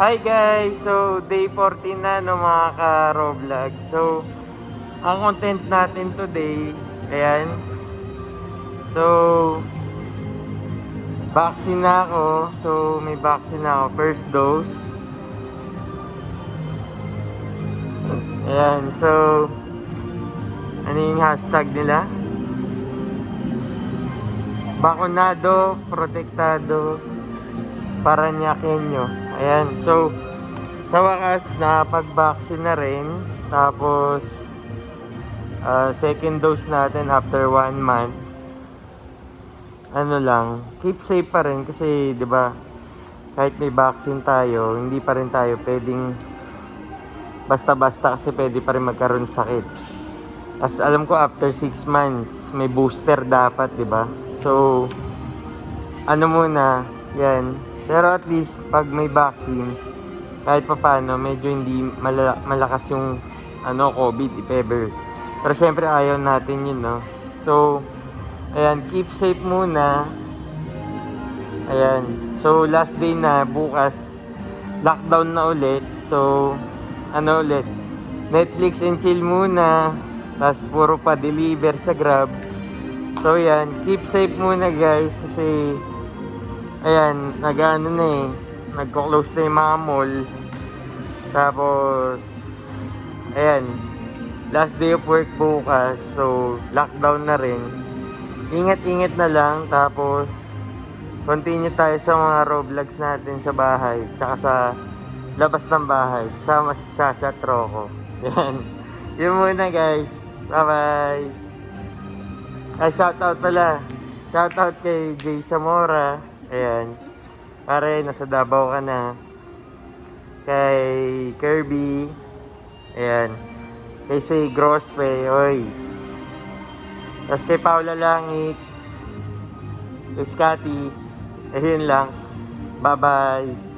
Hi guys! So, day 14 na no mga ka-Roblox. So, ang content natin today, ayan. So, vaccine na ako. So, may vaccine na ako. First dose. Ayan. So, ano yung hashtag nila? Bakunado, protektado, Parañaqueño. Ayan. So, sa wakas, nakapag-vaccine na rin. Tapos, second dose natin after 1 month. Ano lang, keep safe pa rin kasi 'di ba? Kahit may vaccine tayo, hindi pa rin tayo pwedeng basta-basta kasi pwede pa rin magkaroon sakit. As alam ko after 6 months, may booster dapat, 'di ba? So ano muna, 'yan. Pero at least pag may vaccine, kahit papaano medyo hindi malakas yung COVID if ever. Pero syempre ayaw natin 'yun, no. So ayan, keep safe muna. Ayan. So, last day na. Bukas, lockdown na ulit. So, ulit? Netflix and chill muna. Tapos, puro pa deliver sa Grab. So, ayan. Keep safe muna, guys. Kasi, ayan, nagko-close na yung mga mall. Tapos, ayan. Last day of work bukas. So, lockdown na rin. Ingat-ingat na lang, tapos continue tayo sa mga Roblox natin sa bahay, tsaka sa labas ng bahay, kasama si Sasha at Rocco. Yan. Yun muna guys. Bye-bye. Shoutout pala. Shoutout kay Jay Zamora. Ayan. Pare, nasa Davao ka na. Kay Kirby. Ayan. Kay Say Grospe. Oy. Tapos kay Paula Langit, kay Scotty, ayun lang. Bye-bye.